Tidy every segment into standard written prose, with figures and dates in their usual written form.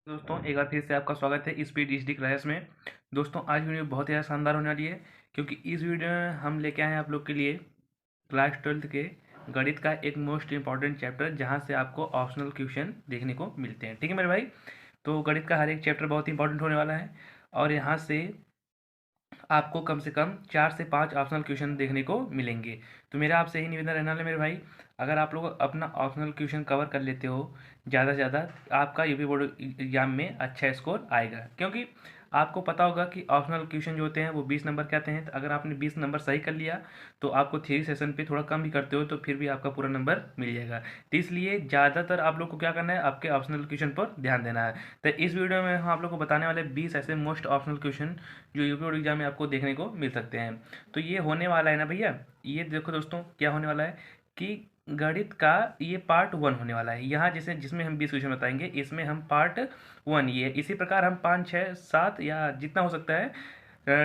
दोस्तों एक बार फिर से आपका स्वागत है इस PhD क्लास में। दोस्तों आज वीडियो बहुत ही ज़्यादा शानदार होने वाली है, क्योंकि इस वीडियो में हम लेके आए हैं आप लोग के लिए क्लास 12th के गणित का एक मोस्ट इंपॉर्टेंट चैप्टर, जहां से आपको ऑप्शनल क्वेश्चन देखने को मिलते हैं। ठीक है मेरे भाई, तो गणित का हर एक चैप्टर बहुत ही इंपॉर्टेंट होने वाला है और यहाँ से आपको कम से कम 4 से 5 ऑप्शनल क्वेश्चन देखने को मिलेंगे। तो मेरा आपसे यही निवेदन रहने वाला है मेरे भाई, अगर आप लोग अपना ऑप्शनल क्वेश्चन कवर कर लेते हो ज़्यादा से ज़्यादा, आपका यूपी बोर्ड एग्जाम में अच्छा स्कोर आएगा। क्योंकि आपको पता होगा कि ऑप्शनल क्वेश्चन जो होते हैं वो 20 नंबर के आते हैं। तो अगर आपने 20 नंबर सही कर लिया तो आपको थ्योरी सेशन पे थोड़ा कम भी करते हो तो फिर भी आपका पूरा नंबर मिल जाएगा। तो इसलिए ज़्यादातर आप लोग को क्या करना है, आपके ऑप्शनल क्वेश्चन पर ध्यान देना है। तो इस वीडियो में हम आप लोग को बताने वाले 20 ऐसे मोस्ट ऑप्शनल क्वेश्चन जो यूपी बोर्ड एग्जाम में आपको देखने को मिल सकते हैं। तो ये होने वाला है ना भैया, ये देखो दोस्तों क्या होने वाला है कि गणित का ये पार्ट 1 होने वाला है। यहाँ जिसमें हम 20 क्वेश्चन बताएंगे, इसमें हम पार्ट 1 ये इसी प्रकार हम 5 6 7 या जितना हो सकता है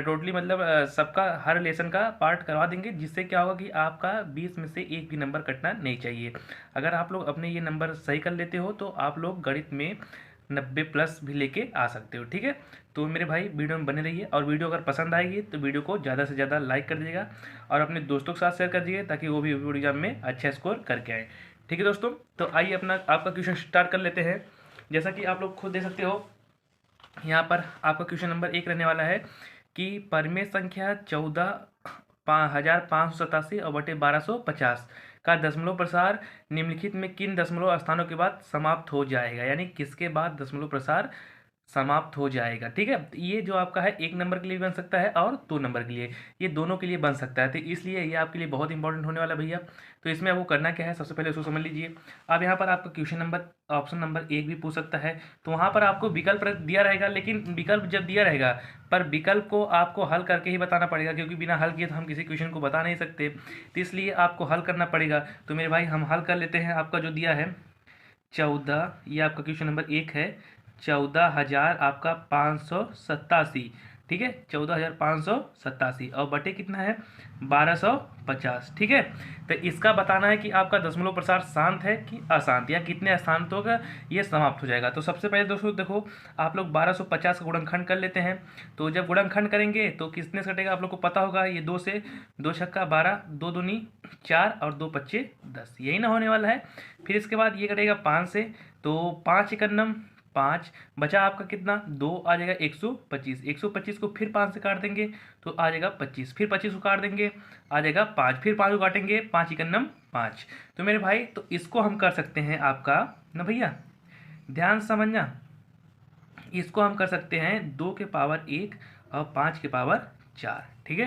टोटली मतलब सबका हर लेसन का पार्ट करवा देंगे, जिससे क्या होगा कि आपका 20 में से एक भी नंबर कटना नहीं चाहिए। अगर आप लोग अपने ये नंबर सही कर लेते हो तो आप लोग गणित में 90 प्लस भी लेके आ सकते हो। ठीक है, तो मेरे भाई वीडियो में बने रहिए, और वीडियो अगर पसंद आएगी तो वीडियो को ज़्यादा से ज़्यादा लाइक कर दीजिएगा और अपने दोस्तों के साथ शेयर कर दीजिए, ताकि वो भी बोर्ड एग्जाम में अच्छा स्कोर करके आए। ठीक है दोस्तों, तो आइए अपना आपका क्वेश्चन स्टार्ट कर लेते हैं। जैसा कि आप लोग खुद देख सकते हो, यहाँ पर आपका क्वेश्चन नंबर 1 रहने वाला है कि परिमेय संख्या 14,587 और बटे 1250 का दशमलव प्रसार निम्नलिखित में किन दशमलव स्थानों के बाद समाप्त हो जाएगा, यानी किसके बाद दशमलव प्रसार समाप्त हो जाएगा। ठीक है, ये जो आपका है 1 नंबर के लिए बन सकता है और 2 नंबर के लिए, ये दोनों के लिए बन सकता है। तो इसलिए ये आपके लिए बहुत इंपॉर्टेंट होने वाला है भैया। तो इसमें आपको करना क्या है, सबसे पहले उसको समझ लीजिए। अब यहाँ पर आपका क्वेश्चन नंबर ऑप्शन नंबर 1 भी पूछ सकता है, तो वहाँ पर आपको विकल्प दिया रहेगा, लेकिन विकल्प जब दिया रहेगा पर विकल्प को आपको हल करके ही बताना पड़ेगा, क्योंकि बिना हल किए तो हम किसी क्वेश्चन को बता नहीं सकते। तो इसलिए आपको हल करना पड़ेगा। तो मेरे भाई हम हल कर लेते हैं। आपका जो दिया है 14, ये आपका क्वेश्चन नंबर 1 है, 14,000 आपका 587। ठीक है, 14,587 और बटे कितना है 1250। ठीक है, तो इसका बताना है कि आपका दशमलव प्रसार शांत है कि अशांत, या कितने स्थानांतों का ये समाप्त हो जाएगा। तो सबसे पहले दोस्तों देखो, आप लोग 1250 का गुणनखंड कर लेते हैं। तो जब गुणनखंड करेंगे तो कितने से कटेगा आप लोग को पता होगा, ये 2 से 2 छक्का 12, 2 दूनी 4 और 2 पच्चे 10, यही ना होने वाला है। फिर इसके बाद ये कटेगा 5 से, तो 5 एकन्नम 5, बचा आपका कितना 2 आ जाएगा 125। 125 को फिर 5 से काट देंगे तो आ जाएगा 25, फिर 25 को काट देंगे आ जाएगा 5, फिर 5 को काटेंगे 5 एकन्नम 5। तो मेरे भाई तो इसको हम कर सकते हैं आपका ना भैया, ध्यान समझना, इसको हम कर सकते हैं 2 के पावर 1 और 5 के पावर 4। ठीक है,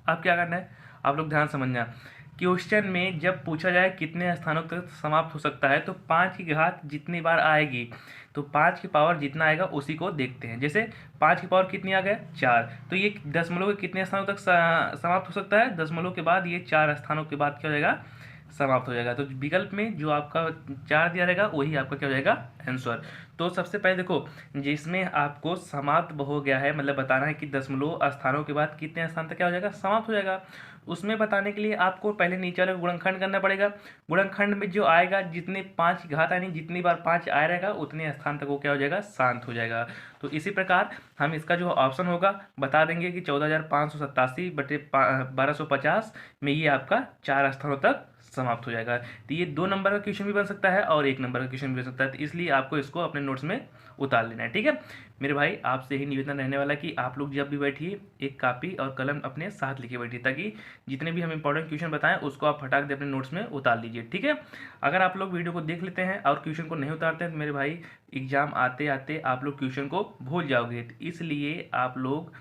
अब क्या करना है आप लोग ध्यान समझना। क्वेश्चन में जब पूछा जाए कितने स्थानों तक समाप्त हो सकता है, तो 5 की घात जितनी बार आएगी तो 5 की पावर जितना आएगा उसी को देखते हैं। जैसे 5 की पावर कितनी आ गया 4, तो ये दशमलव के कितने स्थानों तक समाप्त हो सकता है, दशमलव के बाद ये 4 स्थानों के बाद क्या हो जाएगा समाप्त हो जाएगा। तो विकल्प में जो आपका 4 दिया रहेगा वही आपका क्या हो जाएगा आंसर। तो सबसे पहले देखो, जिसमें आपको समाप्त हो गया है, मतलब बताना है कि दशमलव स्थानों के बाद कितने स्थान तक क्या हो जाएगा समाप्त हो जाएगा, उसमें बताने के लिए आपको पहले नीचे वाले गुणनखंड करना पड़ेगा। गुणनखंड में जो आएगा, जितने 5 की घात यानी जितनी बार 5 आया रहेगा उतने स्थान तक वो क्या हो जाएगा शांत हो जाएगा। तो इसी प्रकार हम इसका जो ऑप्शन होगा बता देंगे कि 14,587 बटे 1250 में ये आपका 4 स्थानों तक समाप्त हो जाएगा। तो ये 2 नंबर का क्वेश्चन भी बन सकता है और 1 नंबर का क्वेश्चन भी बन सकता है। तो इसलिए आपको इसको अपने नोट्स में उतार लेना है। ठीक है मेरे भाई, आपसे ही निवेदन रहने वाला कि आप लोग जब भी बैठिए एक कापी और कलम अपने साथ लेके बैठिए, ताकि जितने भी हम इंपॉर्टेंट क्वेश्चन बताएं उसको आप फटाक दे अपने नोट्स में उतार लीजिए। ठीक है, अगर आप लोग वीडियो को देख लेते हैं और क्वेश्चन को नहीं उतारते हैं तो मेरे भाई एग्जाम आते आते आप लोग क्वेश्चन को भूल जाओगे। तो इसलिए आप लोग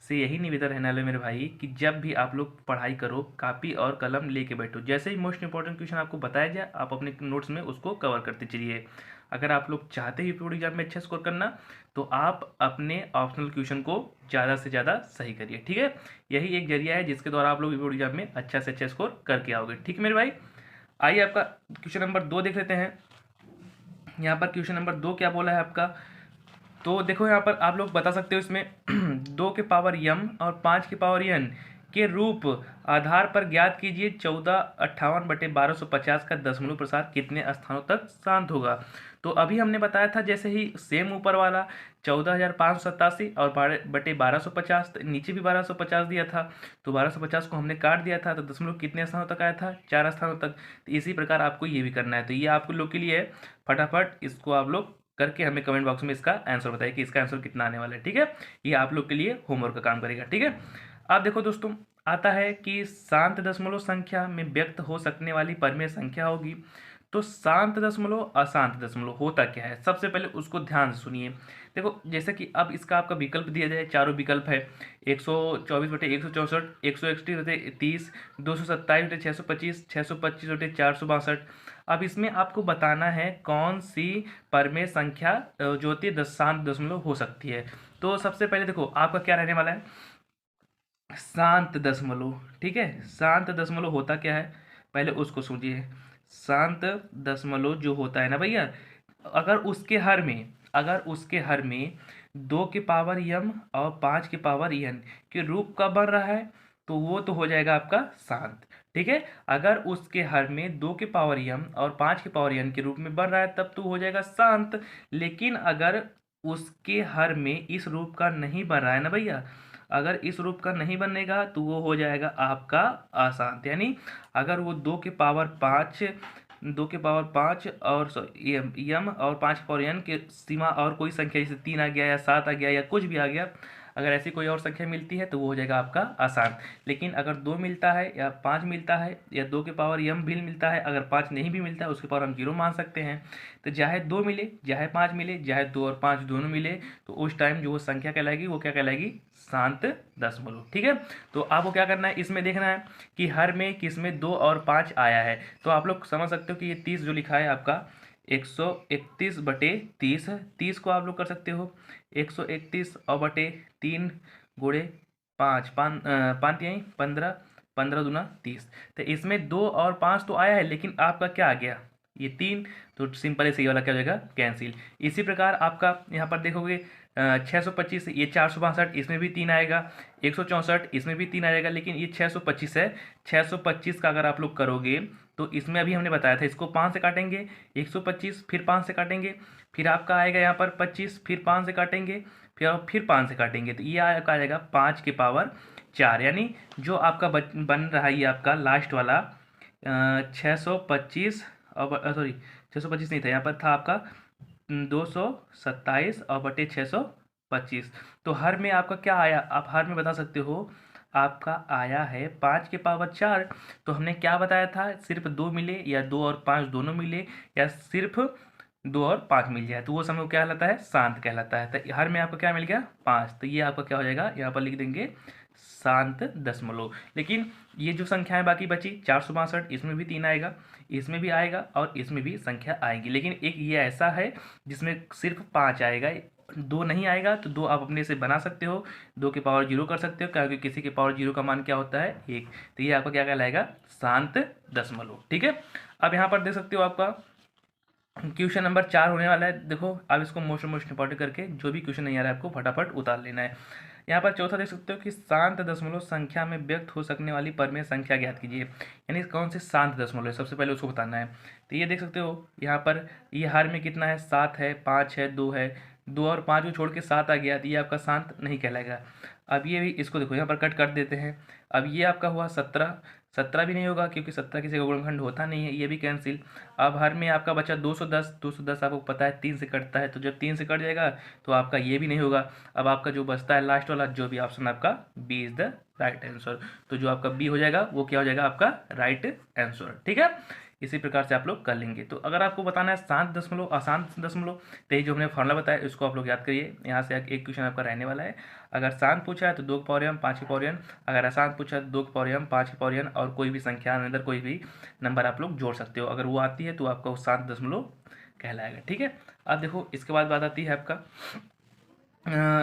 से यही निवेदन रहने वाला है मेरे भाई कि जब भी आप लोग पढ़ाई करो कापी और कलम लेके बैठो, जैसे ही मोस्ट इंपॉर्टेंट क्वेश्चन आपको बताया जाए आप अपने नोट्स में उसको कवर करते चलिए। अगर आप लोग चाहते ही पूरी एग्जाम में अच्छा स्कोर करना तो आप अपने ऑप्शनल क्वेश्चन को ज़्यादा से ज़्यादा सही करिए। ठीक है, यही एक जरिया है जिसके द्वारा आप लोग पूरी एग्जाम में अच्छा से अच्छा स्कोर करके आओगे। ठीक है मेरे भाई, आइए आपका क्वेश्चन नंबर 2 देख लेते हैं। यहाँ पर क्वेश्चन नंबर 2 क्या बोला है आपका, तो देखो यहाँ पर आप लोग बता सकते हो इसमें 2 के पावर m और 5 के पावर n के रूप आधार पर ज्ञात कीजिए 1458/1250 का दशमलव प्रसार कितने स्थानों तक शांत होगा। तो अभी हमने बताया था जैसे ही सेम ऊपर वाला 14,587 और 1250, नीचे भी 1250 दिया था, तो 1250 को हमने काट दिया था, तो दशमलव कितने स्थानों तक आया था, 4 स्थानों तक। तो इसी प्रकार आपको ये भी करना है। तो ये आप लोग के लिए है, फटाफट इसको आप लोग करके हमें कमेंट बॉक्स में इसका आंसर बताइए कि इसका आंसर कितना आने वाला है। ठीक है, ये आप लोग के लिए होमवर्क का काम करेगा। ठीक है, अब देखो दोस्तों, आता है कि शांत दशमलव संख्या में व्यक्त हो सकने वाली परिमेय संख्या होगी। तो शांत दशमलव अशांत दशमलव होता क्या है, सबसे पहले उसको ध्यान से सुनिए। देखो जैसे कि अब इसका आपका विकल्प दिया जाए, चारों विकल्प है 124/164, 131/30, 227/625, 625/462। अब इसमें आपको बताना है कौन सी परिमेय संख्या जो होती है शांत दशमलव हो सकती है। तो सबसे पहले देखो आपका क्या रहने वाला है, शांत दशमलव। ठीक है, शांत दशमलव होता क्या है, पहले उसको समझिए। शांत दशमलव जो होता है ना भैया, अगर उसके हर में 2 के पावर m और 5 के पावर n के रूप का बन रहा है, तो वो तो हो जाएगा आपका शांत। ठीक है, अगर उसके हर में 2 के पावर m और 5 के पावर n के रूप में बन रहा है, तब तो हो जाएगा शांत। लेकिन अगर उसके हर में इस रूप का नहीं बन रहा है ना भैया, अगर इस रूप का नहीं बनेगा तो वो हो जाएगा आपका अशांत। यानी अगर वो 2 के पावर 5 और यम और 5 के पावर एन के सीमा और कोई संख्या जैसे 3 आ गया या 7 आ गया या कुछ भी आ गया, अगर ऐसी कोई और संख्या मिलती है तो वो हो जाएगा आपका अशांत। लेकिन अगर 2 मिलता है या 5 मिलता है या 2 के पावर यम भी मिलता है, अगर 5 नहीं भी मिलता है उसके पावर हम 0 मान सकते हैं। तो चाहे 2 मिले चाहे 5 मिले, चाहे 2 और 5 दोनों मिले, तो उस टाइम जो वो संख्या कहलाएगी वो क्या कहलाएगी, शांत दशमलव। ठीक है, तो आपको क्या करना है, इसमें देखना है कि हर में किस में 2 और 5 आया है। तो आप लोग समझ सकते हो कि ये 30 जो लिखा है आपका 131/30 है। 30 को आप लोग कर सकते हो 131 और बटे 3 गुणे 5, 5 यहीं 15, 15 दूना 30। तो इसमें 2 और 5 तो आया है, लेकिन आपका क्या आ गया, ये 3, तो सिंपल ऐसे ये वाला क्या हो जाएगा, कैंसिल। इसी प्रकार आपका यहाँ पर देखोगे 625, ये 462, इसमें भी 3 आएगा, 164 इसमें भी 3 आएगा, लेकिन ये 625 है। 625 का अगर आप लोग करोगे तो इसमें अभी हमने बताया था, इसको 5 से काटेंगे, 125 फिर 5 से काटेंगे, फिर आपका आएगा यहाँ पर 25, फिर 5 से काटेंगे, फिर 5 से काटेंगे, तो ये आपका आ जाएगा 5 के पावर 4। यानी जो आपका बन रहा है ये आपका लास्ट वाला 625 और सॉरी 625 नहीं था, यहाँ पर था आपका 227 और बटे 625। तो हर में आपका क्या आया, आप हर में बता सकते हो, आपका आया है 5 के पावर 4। तो हमने क्या बताया था, सिर्फ 2 मिले या 2 और 5 दोनों मिले या सिर्फ 2 और 5 मिल जाए तो वो समय क्या कहलाता है, शांत कहलाता है। तो हर में आपको क्या मिल गया, 5, तो ये आपका क्या हो जाएगा, यहाँ पर लिख देंगे शांत दशमलव। लेकिन ये जो संख्याएं बाकी बची 462, इसमें भी 3 आएगा, इसमें भी आएगा और इसमें भी संख्या आएगी। लेकिन एक ये ऐसा है जिसमें सिर्फ 5 आएगा, 2 नहीं आएगा, तो 2 आप अपने से बना सकते हो, 2 के पावर 0 कर सकते हो, क्योंकि किसी के पावर 0 का मान क्या होता है, 1। तो ये आपका क्या कहलाएगा, शांत दशमलव। ठीक है, अब यहाँ पर देख सकते हो आपका क्वेश्चन नंबर 4 होने वाला है। देखो अब इसको मोस्ट इंपॉर्टेंट करके जो भी क्वेश्चन नहीं आ रहा है आपको फटाफट उतार लेना है। यहाँ पर चौथा देख सकते हो कि शांत दशमलव संख्या में व्यक्त हो सकने वाली परिमेय संख्या ज्ञात कीजिए। यानी कौन से शांत दशमलव है, सबसे पहले उसको बताना है। तो ये देख सकते हो यहाँ पर ये हर में कितना है, 7 है, 5 है, 2 है, 2 और 5 को छोड़ के 7 आ गया, तो ये आपका शांत नहीं कहलाएगा। अब ये भी इसको देखो यहाँ पर कट कर देते हैं। अब ये आपका हुआ 17, 17 भी नहीं होगा क्योंकि 17 किसी का गुणनखंड होता नहीं है, ये भी कैंसिल। अब हर में आपका बचा 210, 210 आपको पता है 3 से कटता है, तो जब 3 से कट जाएगा तो आपका ये भी नहीं होगा। अब आपका जो बचता है लास्ट वाला जो भी ऑप्शन आपका B is the right answer. तो जो आपका बी हो जाएगा वो क्या हो जाएगा, आपका राइट आंसर। ठीक है, इसी प्रकार से आप लोग कर लेंगे। तो अगर आपको बताना है शांत दशमलव अशांत दशमलव, तो ये जो हमने फॉर्मूला बताया इसको आप लोग याद करिए। यहाँ से एक क्वेश्चन आपका रहने वाला है, अगर शांत पूछा है तो 2 के पावर m 5 के पावर n, अगर अशांत पूछा है तो 2 के पावर m 5 के पावर n और कोई भी संख्या अंदर कोई भी नंबर आप लोग जोड़ सकते हो। अगर वो आती है तो आपका वो शांत दशमलव कहलाएगा। ठीक है, अब देखो इसके बाद बात आती है आपका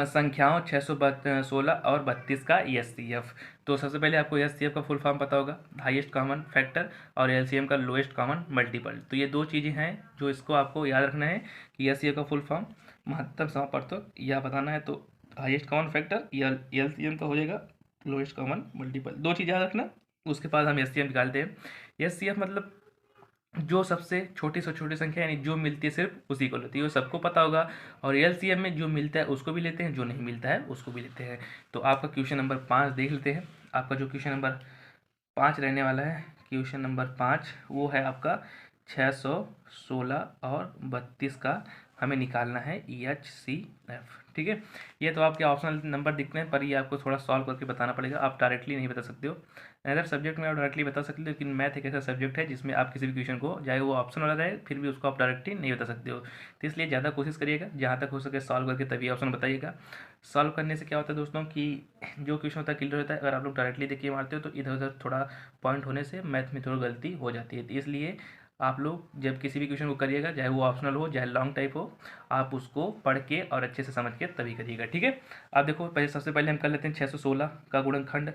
संख्याओं 616 और 32 का एचसीएफ। तो सबसे पहले आपको एचसीएफ का फुल फॉर्म पता होगा, हाईएस्ट कॉमन फैक्टर, और एलसीएम का लोएस्ट कॉमन मल्टीपल। तो ये दो चीज़ें हैं जो इसको आपको याद रखना है कि एचसीएफ का फुल फॉर्म महत्तम समापवर्तक यह बताना है। तो हाईएस्ट कॉमन फैक्टर या एलसीएम का हो जाएगा लोएस्ट कॉमन मल्टीपल, दो चीज़ याद रखना। उसके बाद हम एचसीएफ निकालते हैं। एचसीएफ मतलब जो सबसे छोटी से छोटी संख्या यानी जो मिलती है सिर्फ उसी को लेती है, वो सबको पता होगा। और एलसीएम में जो मिलता है उसको भी लेते हैं, जो नहीं मिलता है उसको भी लेते हैं। तो आपका क्वेश्चन नंबर 5 देख लेते हैं। आपका जो क्वेश्चन नंबर 5 रहने वाला है, क्वेश्चन नंबर 5 वो है आपका 616 और 32 का हमें निकालना है EHCF। ठीक है, ये तो आपके ऑप्शनल नंबर दिखते हैं, पर ये आपको थोड़ा सॉल्व करके बताना पड़ेगा, आप डायरेक्टली नहीं बता सकते हो। अदर सब्जेक्ट में आप डायरेक्टली बता सकते हो, लेकिन मैथ एक ऐसा सब्जेक्ट है जिसमें आप किसी भी क्वेश्चन को, चाहे वो ऑप्शन वाला रहे, फिर भी उसको आप डायरेक्टली नहीं बता सकते हो। तो इसलिए ज़्यादा कोशिश करिएगा, जहाँ तक हो सके सॉल्व करके तभी ऑप्शन बताइएगा। सॉल्व करने से क्या होता है दोस्तों कि जो क्वेश्चन होता है क्लियर होता है। अगर आप लोग डायरेक्टली देखिए मारते हो तो इधर उधर थोड़ा पॉइंट होने से मैथ में थोड़ी गलती हो जाती है। तो इसलिए आप लोग जब किसी भी क्वेश्चन को करिएगा, चाहे वो ऑप्शनल हो चाहे लॉन्ग टाइप हो, आप उसको पढ़ के और अच्छे से समझ के तभी करिएगा। ठीक है, आप देखो पहले सबसे पहले हम कर लेते हैं 616 का गुणनखंड।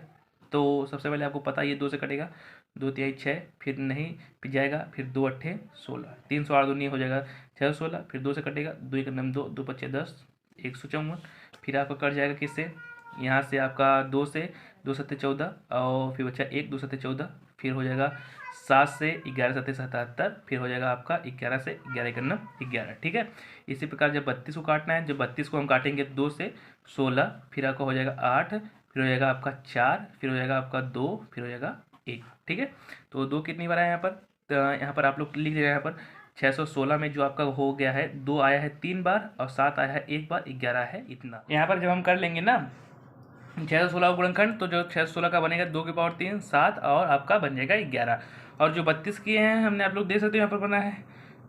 तो सबसे पहले आपको पता है ये 2 से कटेगा, 2 तिहाई 6, फिर नहीं फिर जाएगा, फिर 2 अट्ठे 16, 308 दूनी हो जाएगा 616, फिर 2 से कटेगा, 2 एक नम 2, 2 पच्चे 10, 154, फिर आपका कट जाएगा किससे, यहाँ से आपका 2 से, 2 सत्ते 14 और फिर बचा 1, 2 सत्ते 14, फिर हो जाएगा 7 से 11 सत्ते 77, फिर हो जाएगा आपका 11 से 11 करना 11। ठीक है, इसी प्रकार जब 32 को काटना है, जब 32 को हम काटेंगे 2 से 16, फिर आपका हो जाएगा 8, फिर हो जाएगा आपका 4, फिर हो जाएगा आपका 2, फिर हो जाएगा 1। ठीक है, तो 2 कितनी बार आया यहाँ पर, तो यहाँ पर आप लोग लिख लीजिएगा। यहाँ पर 616 में जो आपका हो गया है 2 आया है 3 बार और 7 आया है 1 बार, 11 है इतना। यहाँ पर जब हम कर लेंगे ना 616 का गुणनखंड, तो जो 616 का बनेगा 2 की पावर 3 7 और आपका बन जाएगा 11। और जो 32 किए हैं हमने, आप लोग देख सकते हो यहाँ पर बना है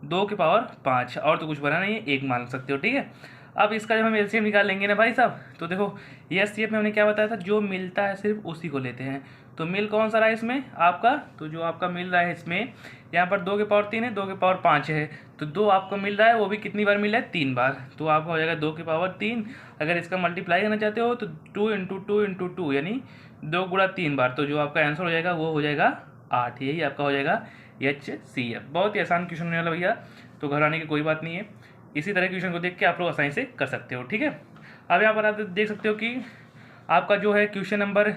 2 की पावर 5, और तो कुछ बना नहीं है, 1 मान सकते हो। ठीक है, अब इसका जब हम एलसीएम निकाल लेंगे ना भाई साहब, तो देखो ये एचसीएफ में हमने क्या बताया था, जो मिलता है सिर्फ उसी को लेते हैं। तो मिल कौन सा रहा है इसमें आपका, तो जो आपका मिल रहा है इसमें, यहाँ पर 2 की पावर 3 है, 2 की पावर 5 है, तो 2 आपको मिल रहा है, वो भी कितनी बार मिल रहा है, 3 बार। तो आपका हो जाएगा 2 की पावर 3। अगर इसका मल्टीप्लाई करना चाहते हो तो 2 इंटू 2 इंटू 2 यानी 2 गुणा 3 बार, तो जो आपका आंसर हो जाएगा वो हो जाएगा 8। यही आपका हो जाएगा HCF। बहुत ही आसान क्वेश्चन होने वाला भैया, तो घबराने की कोई बात नहीं है। इसी तरह क्वेश्चन को देख के आप लोग आसानी से कर सकते हो। ठीक है, अब यहाँ पर आप देख सकते हो कि आपका जो है क्वेश्चन नंबर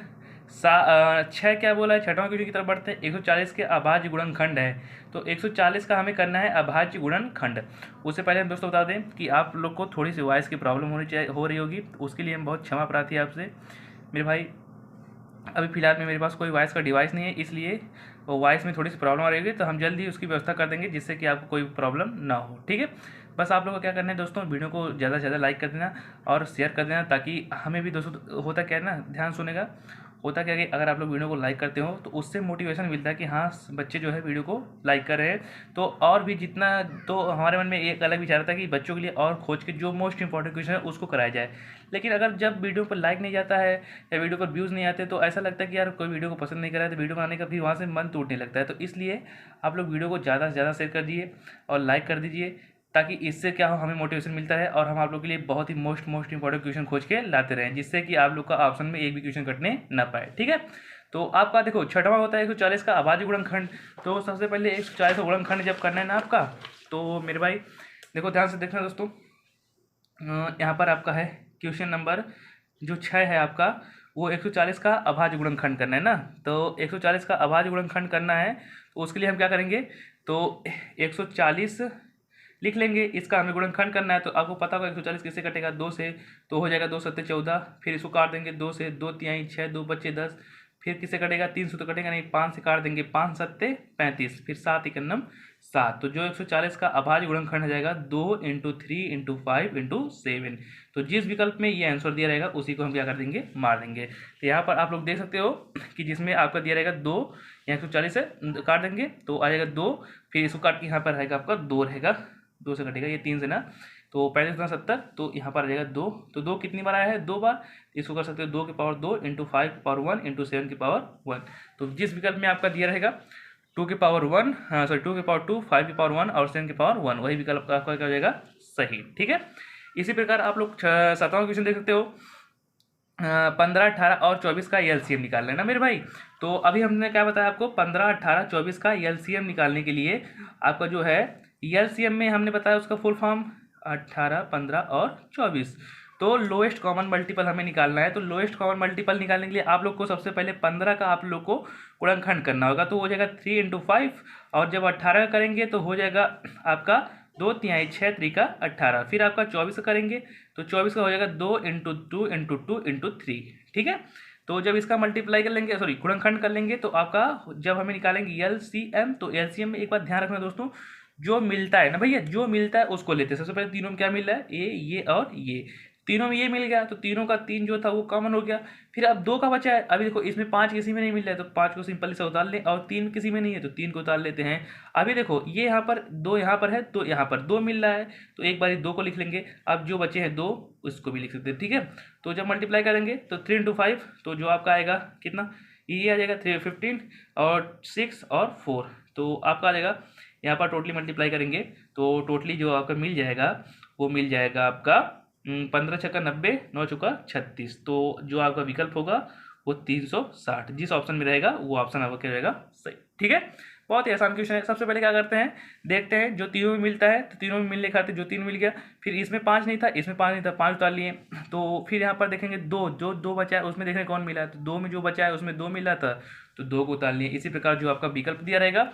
6 क्या बोला है, छठवां क्वेश्चन की तरफ बढ़ते हैं। 140 के अभाज्य गुणनखंड है, तो 140 का हमें करना है अभाज्य गुणनखंड। उससे पहले हम दोस्तों बता दें कि आप लोग को थोड़ी सी वॉइस की प्रॉब्लम हो रही होगी, तो उसके लिए हम बहुत क्षमा प्रार्थी है आपसे मेरे भाई। अभी फ़िलहाल में मेरे पास कोई वॉइस का डिवाइस नहीं है, इसलिए वो वॉइस में थोड़ी सी प्रॉब्लम आ रही होगी, तो हम जल्द ही उसकी व्यवस्था कर देंगे जिससे कि आपको कोई प्रॉब्लम ना हो। ठीक है, बस आप लोगों को क्या करना है दोस्तों, वीडियो को ज़्यादा से ज़्यादा लाइक कर देना और शेयर कर देना, ताकि हमें भी दोस्तों, होता क्या है ना, ध्यान सुनेगा, होता क्या है कि अगर आप लोग वीडियो को लाइक करते हो तो उससे मोटिवेशन मिलता है कि हाँ बच्चे जो है वीडियो को लाइक कर रहे हैं, तो और भी जितना, तो हमारे मन में एक अलग विचार था कि बच्चों के लिए और खोज के जो मोस्ट इंपॉर्टेंट क्वेश्चन है उसको कराया जाए। लेकिन अगर जब वीडियो पर लाइक नहीं जाता है या वीडियो पर व्यूज़ नहीं आते, तो ऐसा लगता है कि यार कोई वीडियो को पसंद नहीं कर रहा है, तो वीडियो बनाने का भी वहाँ से मन टूटने लगता है। तो इसलिए आप लोग वीडियो को ज़्यादा से ज़्यादा शेयर कर दीजिए और लाइक कर दीजिए, ताकि इससे क्या हो, हमें मोटिवेशन मिलता है और हम आप लोग के लिए बहुत ही मोस्ट इंपॉर्टेंट क्वेश्चन खोज के लाते रहें, जिससे कि आप लोग का ऑप्शन में एक भी क्वेश्चन कटने ना पाए। ठीक है, तो आपका देखो छठवां होता है 140 का अभाज्य गुणनखंड। तो सबसे पहले 140 का गुणनखंड जब करना है ना आपका, तो मेरे भाई देखो ध्यान से देखना दोस्तों, यहाँ पर आपका है क्वेश्चन नंबर जो 6 है आपका, वो 140 का अभाज्य गुणनखंड करना है ना। तो 140 का अभाज्य गुणनखंड करना है, तो उसके लिए हम क्या करेंगे, तो 140 लिख लेंगे, इसका हमें गुणनखंड करना है। तो आपको पता होगा 140 किससे कटेगा, 2 से, तो हो जाएगा 2 सत्ते 14, फिर इसको काट देंगे 2 से, 2 तिहाई 6, 2 बच्चे 10, फिर किससे कटेगा, 3 से तो कटेगा नहीं, 5 से काट देंगे, 5 सत्ते 35, फिर 7 एकन्नम 7। तो जो 140 का अभाज्य गुणनखंड हो जाएगा 2 इंटू 3 इंटू 5 इंटू 7। तो जिस विकल्प में ये आंसर दिया रहेगा उसी को हम क्या कर देंगे, मार देंगे। तो यहाँ पर आप लोग देख सकते हो कि जिसमें आपका दिया रहेगा 2, यहाँ 140 से काट देंगे तो आ जाएगा 2, फिर इसको काट के यहाँ पर रहेगा आपका 2 रहेगा, 2 से कटेगा ये 3 से ना, तो 35×70, तो यहाँ पर आ जाएगा 2। तो 2 कितनी बार आया है, 2 बार, इसको कर सकते हो 2 की पावर 2 इंटू 5 की पावर 1 इंटू 7 की पावर 1। तो जिस विकल्प में आपका दिया रहेगा 2 की पावर 1, सॉरी 2 की पावर 2, 5 की पावर 1 और 7 की पावर 1, वही विकल्प आपका क्या हो जाएगा, सही। ठीक है, इसी प्रकार आप लोग 7वां क्वेश्चन देख सकते हो, 15, 18 और 24 का एलसीएम निकाल लेना मेरे भाई। तो अभी हमने क्या बताया आपको, 15, 18, 24 का एलसीएम निकालने के लिए आपका जो है एलसीएम में हमने बताया उसका फुल फॉर्म 18, 15 और 24। तो लोएस्ट कॉमन मल्टीपल हमें निकालना है। तो लोएस्ट कॉमन मल्टीपल निकालने के लिए आप लोग को सबसे पहले 15 का आप लोग को गुणनखंड करना होगा। तो हो जाएगा 3 × 5, और जब 18 करेंगे तो हो जाएगा आपका 2 तिहाई 6 त्रिका 18। फिर आपका 24 का करेंगे तो 24 का हो जाएगा 2 × 2 × 2 × 3। ठीक है, तो जब इसका मल्टीप्लाई कर लेंगे, सॉरी गुणनखंड कर लेंगे, तो आपका जब हमें निकालेंगे LCM, तो LCM में एक बात ध्यान रखना दोस्तों, जो मिलता है ना भैया, जो मिलता है उसको लेते हैं। सबसे पहले तीनों में क्या मिल रहा है, ये और ये, तीनों में ये मिल गया, तो तीनों का 3 जो था वो कॉमन हो गया। फिर अब 2 का बचा है। अभी देखो इसमें 5 किसी में नहीं मिल रहा है, तो 5 को सिंपली से उतार लें, और 3 किसी में नहीं है तो 3 को उतार लेते हैं। अभी देखो ये यहाँ पर 2 यहाँ पर है, तो यहाँ पर 2 मिल रहा है, तो एक बार 2 को लिख लेंगे। अब जो बचे हैं 2 उसको भी लिख सकते हैं। ठीक है, तो जब मल्टीप्लाई करेंगे तो 3 × 5, तो जो आपका आएगा कितना, ये आ जाएगा 315 और 6 और 4, तो आपका आ जाएगा यहाँ पर टोटली मल्टीप्लाई करेंगे तो टोटली जो आपका मिल जाएगा वो मिल जाएगा आपका 15 छक्का 90, 9 चौका 36। तो जो आपका विकल्प होगा वो 360, जिस ऑप्शन में रहेगा वो ऑप्शन आपका क्या रहेगा, सही। ठीक है, बहुत ही आसान क्वेश्चन है। सबसे पहले क्या करते हैं, देखते हैं जो तीनों में मिलता है, तो तीनों में मिलने खाते जो 3 मिल गया, फिर इसमें 5 नहीं था, इसमें 5 नहीं था, 5 उतार लिए। तो फिर यहाँ पर देखेंगे 2, जो 2 बचा है उसमें देखेंगे कौन मिला है, तो 2 में जो बचा है उसमें 2 मिला था, तो 2 को उतार लिए। इसी प्रकार जो आपका विकल्प दिया रहेगा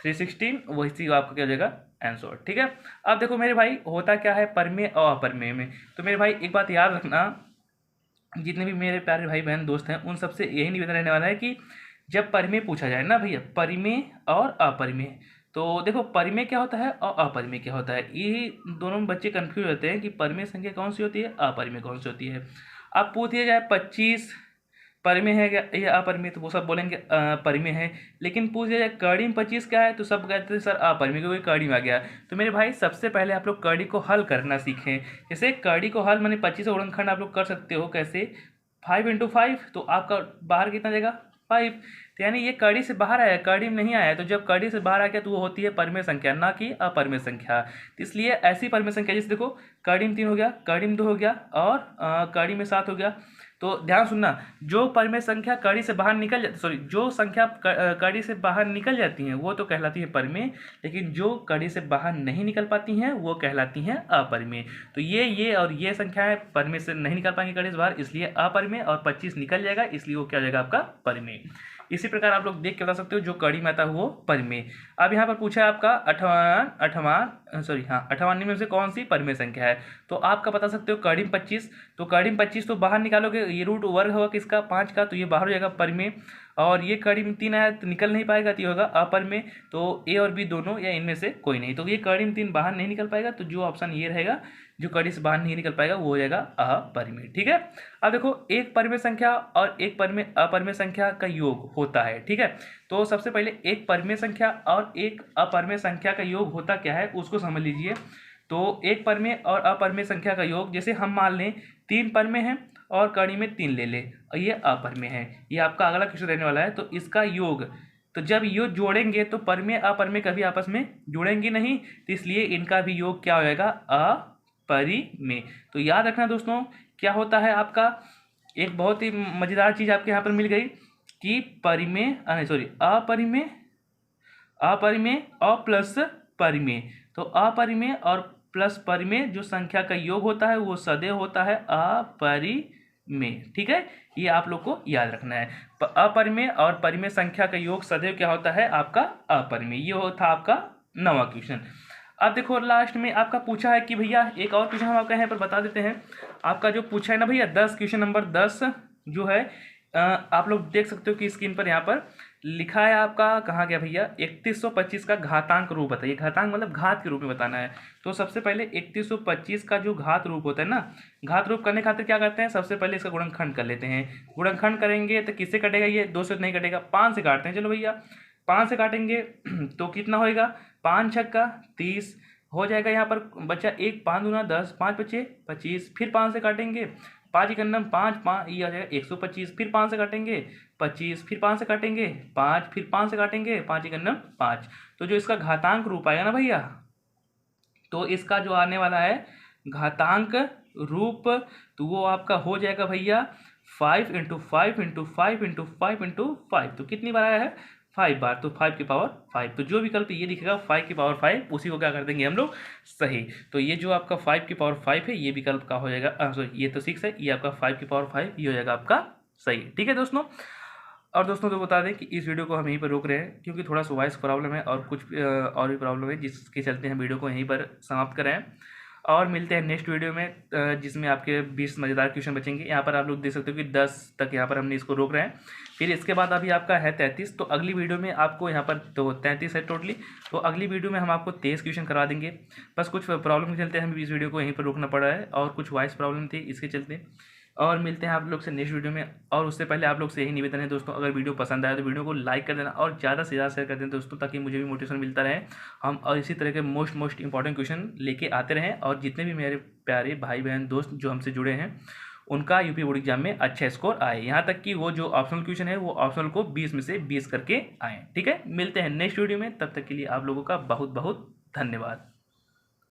316, वही आपका क्या हो जाएगा, आंसर। ठीक है, अब देखो मेरे भाई होता क्या है परिमेय और अपरिमेय में, तो मेरे भाई एक बात याद रखना, जितने भी मेरे प्यारे भाई बहन दोस्त हैं उन सबसे यही निवेदन रहने वाला है कि जब परिमेय पूछा जाए ना भैया, परिमेय और अपरिमेय, तो देखो परिमेय क्या होता है और अपरिमेय क्या होता है, ये दोनों बच्चे कंफ्यूज होते हैं कि परिमेय संख्या कौन सी होती है, अपरिमेय कौन सी होती है। अब पूछ दिया जाए 25 परिमेय है क्या या अपरिमेय, तो वो सब बोलेंगे परिमेय है। लेकिन पूछ दिया जाए कड़ी में 25 क्या है, तो सब कहते हैं सर अपरिमेय, क्योंकि कड़ी में आ गया। तो मेरे भाई सबसे पहले आप लोग कड़ी को हल करना सीखें। जैसे कड़ी को हल माने 25 का गुणनखंड आप लोग कर सकते हो कैसे, 5 × 5, तो आपका बाहर कितना जाएगा 5, तो यानी ये कड़ी से बाहर आया, कड़ी में नहीं आया। तो जब कड़ी से बाहर आ गया तो वो होती है परिमेय संख्या, ना कि अपरिमेय संख्या। तो इसलिए ऐसी परिमेय संख्या, जैसे देखो कड़ी में 3 हो गया, कड़ी में 2 हो गया, और कड़ी में 7 हो गया। तो ध्यान सुनना, जो परिमेय संख्या कड़ी से बाहर निकल जाती, सॉरी जो संख्या कड़ी से बाहर निकल जाती हैं वो तो कहलाती है परिमेय, लेकिन जो कड़ी से बाहर नहीं निकल पाती हैं वो कहलाती हैं अपरिमेय। तो ये और ये संख्याएं परिमेय से नहीं निकल पाएंगी कड़ी से बाहर, इसलिए अपरिमेय, और 25 निकल जाएगा इसलिए वो क्या हो जाएगा आपका परिमेय। इसी प्रकार आप लोग देख के बता सकते हो जो कड़ी में आता है वो परिमेय। अब यहाँ पर पूछा है आपका 58 में से कौन सी परिमेय संख्या है, तो आपका बता सकते हो कड़ी में 25, तो कड़ी में 25 तो बाहर निकालोगे, ये रूट वर्ग होगा किसका 5 का, तो ये बाहर हो जाएगा परिमेय। और ये कड़ी में 3 आया तो निकल नहीं पाएगा, तो ये होगा अपरिमेय। तो ए और बी दोनों या इनमें से कोई नहीं, तो ये कड़ी में 3 बाहर नहीं निकल पाएगा, तो जो ऑप्शन ये रहेगा जो कड़ी से बाहर नहीं निकल पाएगा वो हो जाएगा अपरिमेय। ठीक है, अब देखो एक परिमेय संख्या और एक परिमेय अपरिमेय संख्या का योग होता है। ठीक है, तो सबसे पहले एक परिमेय संख्या और एक अपरिमेय संख्या का योग होता क्या है उसको समझ लीजिए। तो एक परिमेय और अपरिमेय संख्या का योग, जैसे हम मान लें 3 परिमेय है और कड़ी में 3 ले ले, और ये अपरिमेय है, ये आपका अगला क्वेश्चन रहने वाला है। तो इसका योग, तो जब योग जोड़ेंगे तो परिमेय अपरिमेय कभी आपस में जुड़ेंगे नहीं, तो इसलिए इनका भी योग क्या हो जाएगा अपरिमेय। तो याद रखना दोस्तों क्या होता है आपका, एक बहुत ही मजेदार चीज आपके यहाँ पर मिल गई कि परिमेय अपरिमेय, अपरिमेय और प्लस परिमेय। तो अपरिमेय और प्लस परिमेय जो संख्या का योग होता है वो सदैव होता है अपरिमेय। ठीक है, ये आप लोग को याद रखना है, अपरिमेय और परिमेय संख्या का योग सदैव क्या होता है आपका अपरिमेय। ये होता आपका 9वां क्वेश्चन। अब देखो लास्ट में आपका पूछा है कि भैया एक और क्वेश्चन हम आपका यहाँ पर बता देते हैं। आपका जो पूछा है ना भैया 10, क्वेश्चन नंबर 10 जो है आप लोग देख सकते हो कि स्क्रीन पर यहाँ पर लिखा है आपका, कहाँ गया भैया, 3125 का घातांक रूप बताइए। घातांक मतलब घात के रूप में बताना है। तो सबसे पहले 3125 का जो घात रूप होता है ना, घात रूप करने खातिर क्या करते हैं, सबसे पहले इसका गुणनखंड कर लेते हैं। गुणनखंड करेंगे तो किससे कटेगा, ये 2 से नहीं कटेगा, 5 से काटते हैं। चलो भैया 5 से काटेंगे तो कितना होएगा, 5 छक्का 30 हो जाएगा। यहाँ पर बच्चा 1, 5 दूना 10, 5 बचे 25, फिर 5 से काटेंगे, 5 एकन्नम 5, 5 ये आ जाएगा 125, फिर 5 से काटेंगे 25, फिर 5 से काटेंगे 5, फिर 5 से काटेंगे 5 एकन्नम 5। तो जो इसका घातांक रूप आएगा ना भैया, तो इसका जो आने वाला है घातांक रूप, तो वो आपका हो जाएगा भैया 5 × 5 × 5 × 5 × 5। तो कितनी बार आया है, 5 बार, तो 5 की पावर 5, तो जो विकल्प ये दिखेगा 5 की पावर 5 उसी को क्या कर देंगे हम लोग सही। तो ये जो आपका 5 की पावर 5 है ये विकल्प का हो जाएगा, सॉरी ये तो 6 है, ये आपका 5 की पावर 5 ये हो जाएगा आपका सही। ठीक है दोस्तों। और दोस्तों तो बता दें कि इस वीडियो को हम यहीं पर रोक रहे हैं क्योंकि थोड़ा सा वॉइस प्रॉब्लम है और कुछ और भी प्रॉब्लम है जिसके चलते हम वीडियो को यहीं पर समाप्त कर रहे हैं। और मिलते हैं नेक्स्ट वीडियो में जिसमें आपके 20 मज़ेदार क्वेश्चन बचेंगे। यहाँ पर आप लोग देख सकते हो कि 10 तक यहाँ पर हमने इसको रोक रहे हैं। फिर इसके बाद अभी आपका है 33, तो अगली वीडियो में आपको यहाँ पर तो 33 है टोटली, तो अगली वीडियो में हम आपको 23 क्वेश्चन करवा देंगे। बस कुछ प्रॉब्लम के चलते हमें इस वीडियो को यहीं पर रोकना पड़ा है और कुछ वॉइस प्रॉब्लम थी इसके चलते। और मिलते हैं आप लोग से नेक्स्ट वीडियो में। और उससे पहले आप लोग से यही निवेदन है दोस्तों, अगर वीडियो पसंद आए तो वीडियो को लाइक कर देना और ज़्यादा से ज़्यादा शेयर कर देना दोस्तों, ताकि मुझे भी मोटिवेशन मिलता रहे हम और इसी तरह के मोस्ट इंपॉर्टेंट क्वेश्चन लेके आते रहें। और जितने भी मेरे प्यारे भाई बहन दोस्त जो हमसे जुड़े हैं उनका यूपी बोर्ड एग्जाम में अच्छा स्कोर आए, यहाँ तक कि वो जो ऑप्शनल क्वेश्चन है वो ऑप्शनल को 20 में से 20 करके आए। ठीक है, मिलते हैं नेक्स्ट वीडियो में, तब तक के लिए आप लोगों का बहुत बहुत धन्यवाद।